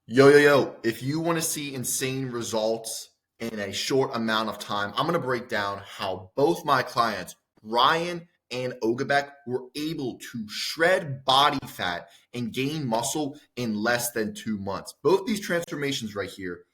Yo. If you want to see insane results in a short amount of time, I'm going to break down how both my clients, Ryan and Ogabek, were able to shred body fat and gain muscle in less than 2 months. Both these transformations right here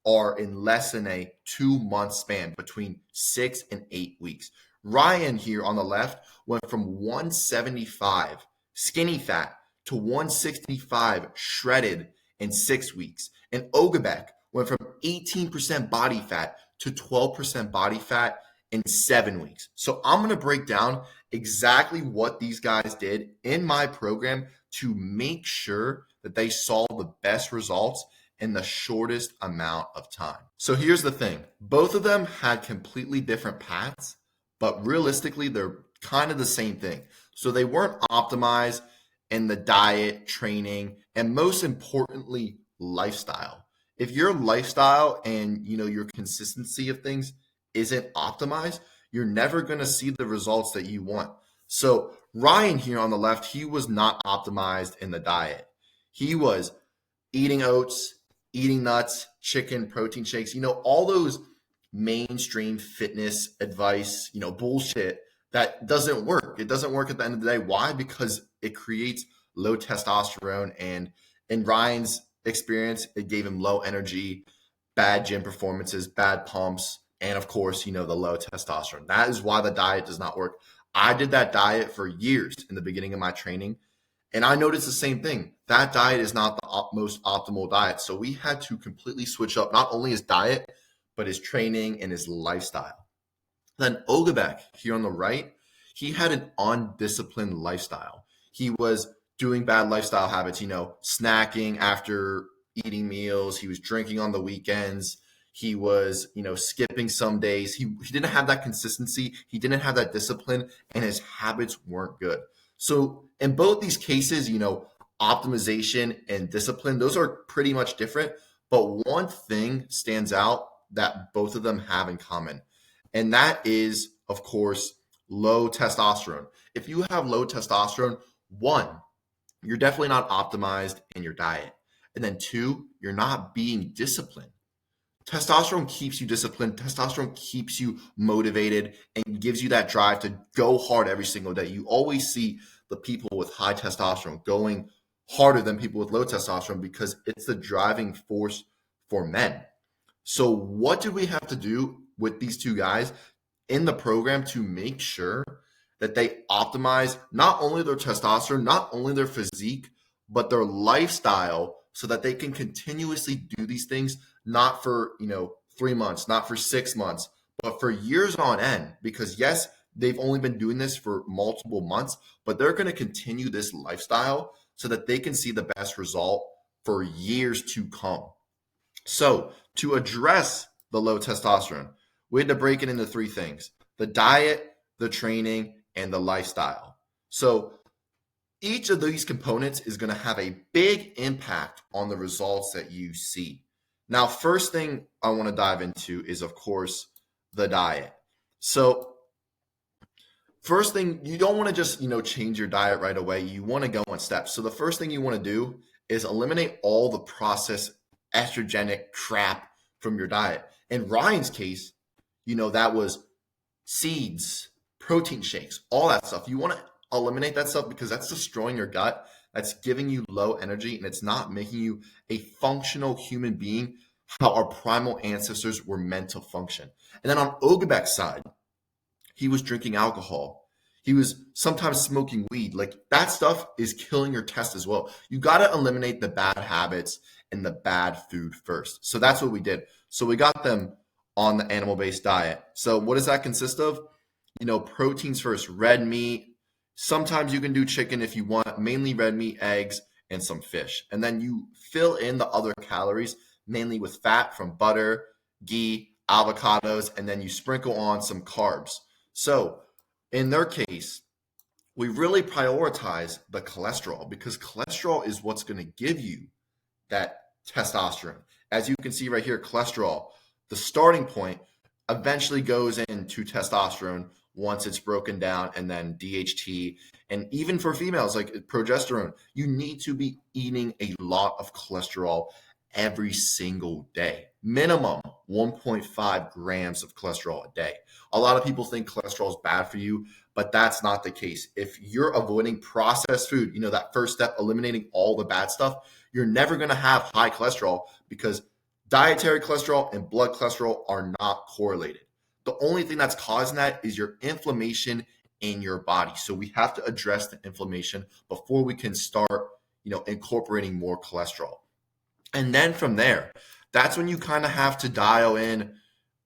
are in less than a 2 month span between 6 and 8 weeks. Ryan here on the left went from 175 skinny fat to 165 shredded in 6 weeks. And Ogabek went from 18% body fat to 12% body fat in 7 weeks. So I'm going to break down exactly what these guys did in my program to make sure that they saw the best results in the shortest amount of time. So here's the thing. Both of them had completely different paths, but realistically, they're kind of the same thing. So they weren't optimized in the diet, training, and most importantly, lifestyle. If your lifestyle and your consistency of things isn't optimized, you're never going to see the results that you want. So Ryan here on the left, he was not optimized in the diet. He was eating oats, eating nuts, chicken, protein shakes, all those mainstream fitness advice, bullshit that doesn't work. It doesn't work at the end of the day. Why? Because it creates low testosterone, and in Ryan's experience, it gave him low energy, bad gym performances, bad pumps, and of course, the low testosterone. That is why the diet does not work. I did that diet for years in the beginning of my training, and I noticed the same thing. That diet is not the most optimal diet. So we had to completely switch up not only his diet, but his training and his lifestyle. Then Ogabek here on the right, he had an undisciplined lifestyle. He was doing bad lifestyle habits, snacking after eating meals. He was drinking on the weekends. He was, skipping some days. He didn't have that consistency. He didn't have that discipline, and his habits weren't good. So in both these cases, optimization and discipline, those are pretty much different. But one thing stands out that both of them have in common, and that is, of course, low testosterone. If you have low testosterone, one, you're definitely not optimized in your diet. And then two, you're not being disciplined. Testosterone keeps you disciplined. Testosterone keeps you motivated and gives you that drive to go hard every single day. You always see the people with high testosterone going harder than people with low testosterone because it's the driving force for men. So what do we have to do with these two guys in the program to make sure that they optimize not only their testosterone, not only their physique, but their lifestyle so that they can continuously do these things, not for 3 months, not for 6 months, but for years on end? Because yes, they've only been doing this for multiple months, but they're going to continue this lifestyle so that they can see the best result for years to come. So to address the low testosterone, we had to break it into three things: the diet, the training, and the lifestyle. So each of these components is going to have a big impact on the results that you see. Now, first thing I want to dive into is, of course, the diet. So first thing, you don't want to just, change your diet right away. You want to go in steps. So the first thing you want to do is eliminate all the processed estrogenic crap from your diet. In Ryan's case, that was seeds, protein shakes, all that stuff. You want to eliminate that stuff because that's destroying your gut. That's giving you low energy, and it's not making you a functional human being how our primal ancestors were meant to function. And then on Ogabek's side, he was drinking alcohol. He was sometimes smoking weed. Like, that stuff is killing your test as well. You got to eliminate the bad habits and the bad food first. So that's what we did. So we got them on the animal-based diet. So what does that consist of? Proteins first, red meat. Sometimes you can do chicken if you want, mainly red meat, eggs, and some fish. And then you fill in the other calories, mainly with fat from butter, ghee, avocados, and then you sprinkle on some carbs. So in their case, we really prioritize the cholesterol because cholesterol is what's going to give you that testosterone. As you can see right here, cholesterol, the starting point, eventually goes into testosterone once it's broken down, and then DHT. And even for females, like progesterone, you need to be eating a lot of cholesterol every single day. Minimum 1.5 grams of cholesterol a day. A lot of people think cholesterol is bad for you, but that's not the case. If you're avoiding processed food, that first step, eliminating all the bad stuff, you're never going to have high cholesterol because dietary cholesterol and blood cholesterol are not correlated. The only thing that's causing that is your inflammation in your body. So we have to address the inflammation before we can start, incorporating more cholesterol. And then from there, that's when you kind of have to dial in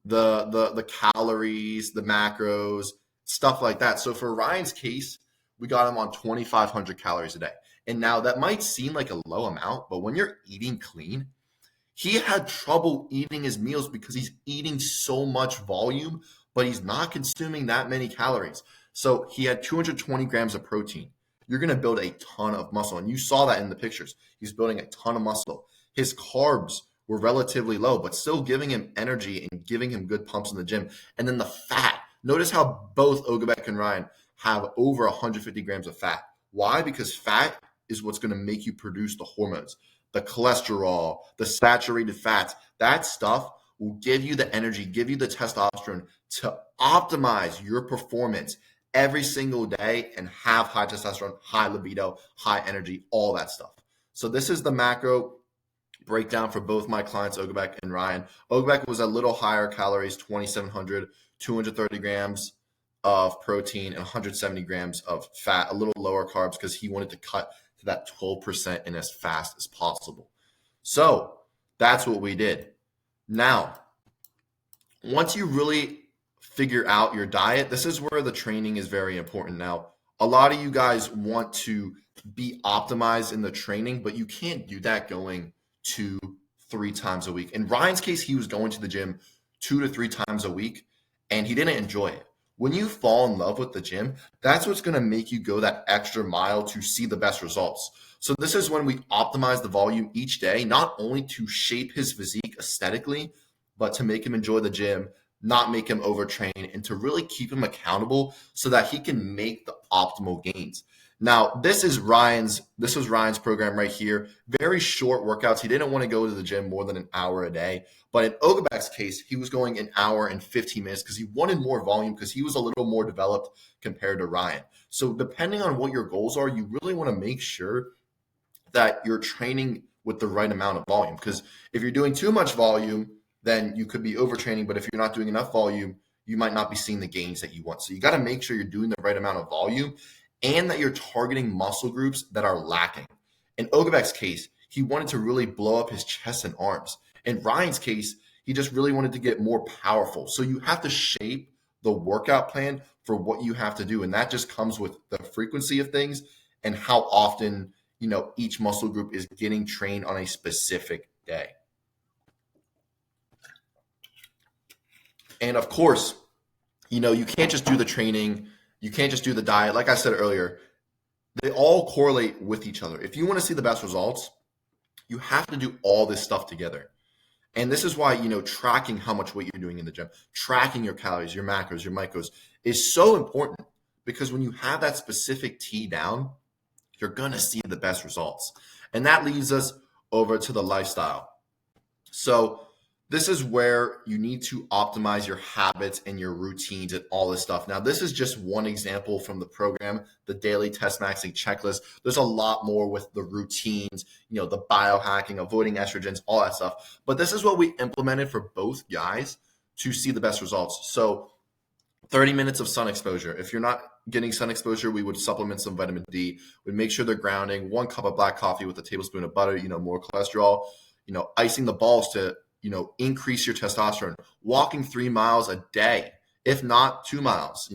the calories, the macros, stuff like that. So for Ryan's case, we got him on 2,500 calories a day. And now that might seem like a low amount, but when you're eating clean, he had trouble eating his meals because he's eating so much volume, but he's not consuming that many calories. So he had 220 grams of protein. You're going to build a ton of muscle. And you saw that in the pictures. He's building a ton of muscle. His carbs were relatively low, but still giving him energy and giving him good pumps in the gym. And then the fat. Notice how both Ogabek and Ryan have over 150 grams of fat. Why? Because fat is what's going to make you produce the hormones, the cholesterol, the saturated fats. That stuff will give you the energy, give you the testosterone to optimize your performance every single day and have high testosterone, high libido, high energy, all that stuff. So this is the macro breakdown for both my clients, Ogabek and Ryan. Ogabek was a little higher calories, 2,700, 230 grams of protein and 170 grams of fat, a little lower carbs because he wanted to cut to that 12% and as fast as possible. So that's what we did. Now, once you really figure out your diet, this is where the training is very important. Now, a lot of you guys want to be optimized in the training, but you can't do that going 2-3 times a week. In Ryan's case, he was going to the gym 2 to 3 times a week, and he didn't enjoy it. When you fall in love with the gym, that's what's going to make you go that extra mile to see the best results. So this is when we optimize the volume each day, not only to shape his physique aesthetically, but to make him enjoy the gym, not make him overtrain, and to really keep him accountable so that he can make the optimal gains. Now, this was Ryan's program right here. Very short workouts. He didn't want to go to the gym more than an hour a day. But in Ogabek's case, he was going an hour and 15 minutes because he wanted more volume because he was a little more developed compared to Ryan. So depending on what your goals are, you really want to make sure that you're training with the right amount of volume. Because if you're doing too much volume, then you could be overtraining. But if you're not doing enough volume, you might not be seeing the gains that you want. So you got to make sure you're doing the right amount of volume and that you're targeting muscle groups that are lacking. In Ogabek's case, he wanted to really blow up his chest and arms. In Ryan's case, he just really wanted to get more powerful. So you have to shape the workout plan for what you have to do. And that just comes with the frequency of things and how often, each muscle group is getting trained on a specific day. And of course, you can't just do the training. You can't just do the diet. Like I said earlier, they all correlate with each other. If you want to see the best results, you have to do all this stuff together. And this is why, tracking how much weight you're doing in the gym, tracking your calories, your macros, your micros is so important because when you have that specific T down, you're going to see the best results. And that leads us over to the lifestyle. So this is where you need to optimize your habits and your routines and all this stuff. Now, this is just one example from the program, the daily test maxing checklist. There's a lot more with the routines, the biohacking, avoiding estrogens, all that stuff. But this is what we implemented for both guys to see the best results. So 30 minutes of sun exposure. If you're not getting sun exposure, we would supplement some vitamin D. We'd make sure they're grounding, 1 cup of black coffee with a tablespoon of butter, more cholesterol, icing the balls to increase your testosterone, walking 3 miles a day, if not 2 miles,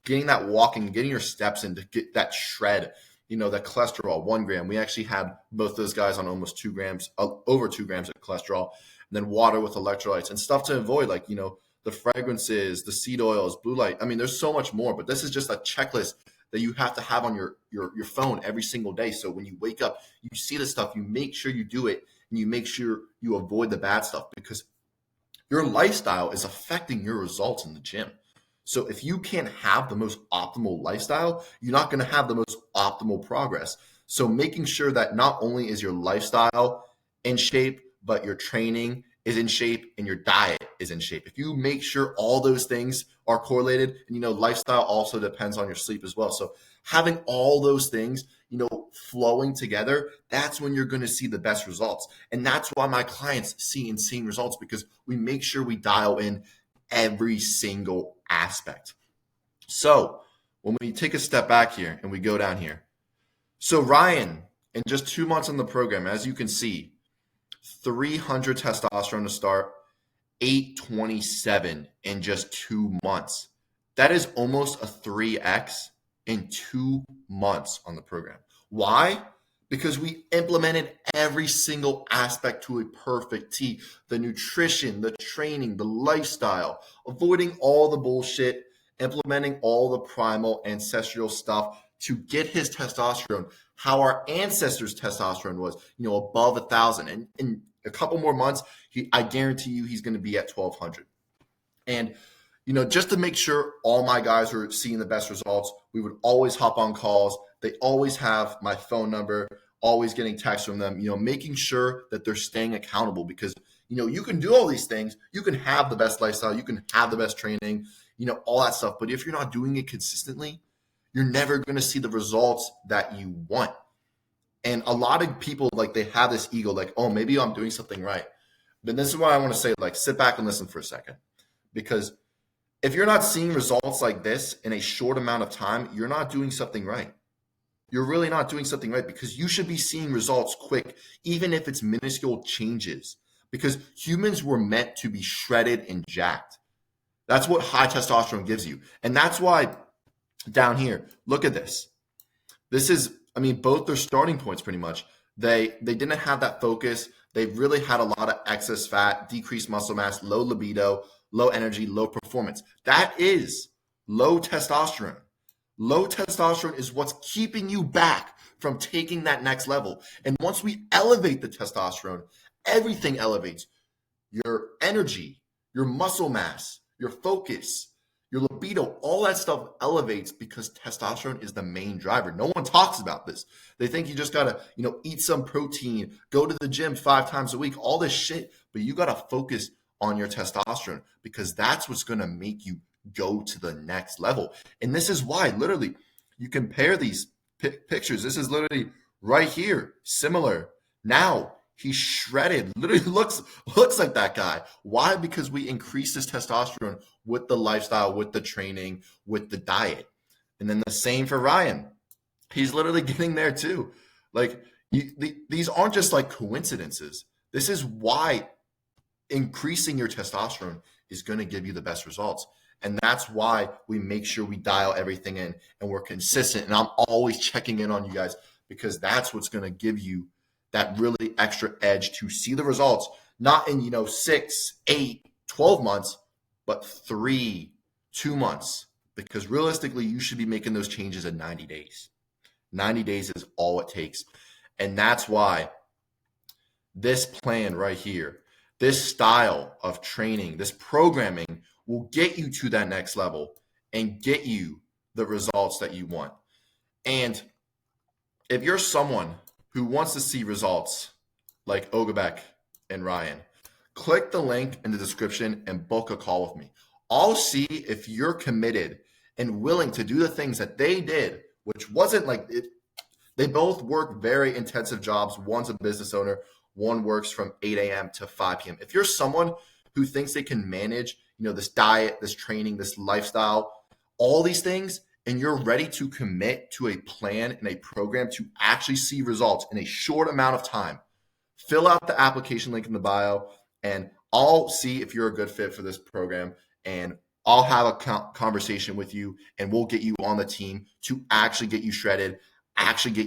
getting that walking, getting your steps in to get that shred, that cholesterol, 1 gram. We actually had both those guys on almost 2 grams, over 2 grams of cholesterol, and then water with electrolytes and stuff to avoid, like, the fragrances, the seed oils, blue light. I mean, there's so much more, but this is just a checklist that you have to have on your phone every single day. So when you wake up, you see the stuff, you make sure you do it, and you make sure you avoid the bad stuff because your lifestyle is affecting your results in the gym. So if you can't have the most optimal lifestyle, you're not going to have the most optimal progress. So making sure that not only is your lifestyle in shape, but your training is in shape and your diet is in shape. If you make sure all those things are correlated, and lifestyle also depends on your sleep as well. So having all those things, flowing together, that's when you're going to see the best results. And that's why my clients see insane results, because we make sure we dial in every single aspect. So when we take a step back here and we go down here, so Ryan, in just 2 months on the program, as you can see, 300 testosterone to start, 827 in just 2 months. That is almost a 3x in 2 months on the program. Why? Because we implemented every single aspect to a perfect T. The nutrition, the training, the lifestyle, avoiding all the bullshit, implementing all the primal ancestral stuff to get his testosterone how our ancestors' testosterone was, above 1,000. And in a couple more months, I guarantee you he's going to be at 1,200. And, just to make sure all my guys are seeing the best results, we would always hop on calls. They always have my phone number, always getting texts from them, making sure that they're staying accountable, because, you can do all these things. You can have the best lifestyle. You can have the best training, all that stuff. But if you're not doing it consistently, you're never going to see the results that you want. And a lot of people, they have this ego, oh, maybe I'm doing something right. But this is what I want to say, sit back and listen for a second. Because if you're not seeing results like this in a short amount of time, you're not doing something right. You're really not doing something right, because you should be seeing results quick, even if it's minuscule changes. Because humans were meant to be shredded and jacked. That's what high testosterone gives you. And that's why down here, look at this. This is, both their starting points pretty much. They didn't have that focus. They really had a lot of excess fat, decreased muscle mass, low libido, low energy, low performance. That is low testosterone. Low testosterone is what's keeping you back from taking that next level. And once we elevate the testosterone, everything elevates. Your energy, your muscle mass, your focus, your libido, all that stuff elevates, because testosterone is the main driver. No one talks about this. They think you just gotta, eat some protein, go to the gym 5 times a week, all this shit. But you gotta focus on your testosterone, because that's what's gonna make you go to the next level. And this is why, literally, you compare these pictures. This is literally right here, similar. Now he's shredded, literally looks like that guy. Why? Because we increased his testosterone with the lifestyle, with the training, with the diet. And then the same for Ryan. He's literally getting there too. These aren't just coincidences. This is why increasing your testosterone is going to give you the best results. And that's why we make sure we dial everything in and we're consistent. And I'm always checking in on you guys, because that's what's going to give you that really extra edge to see the results, not in, 6, 8, 12 months, but 3, 2 months, because realistically, you should be making those changes in 90 days. 90 days is all it takes. And that's why this plan right here, this style of training, this programming will get you to that next level and get you the results that you want. And if you're someone who wants to see results like Ogabek and Ryan, click the link in the description and book a call with me. I'll see if you're committed and willing to do the things that they did, which wasn't it. They both work very intensive jobs. One's a business owner. One works from 8 a.m. to 5 p.m. If you're someone who thinks they can manage, this diet, this training, this lifestyle, all these things, and you're ready to commit to a plan and a program to actually see results in a short amount of time, fill out the application link in the bio, and I'll see if you're a good fit for this program, and I'll have a conversation with you, and we'll get you on the team to actually get you shredded, actually get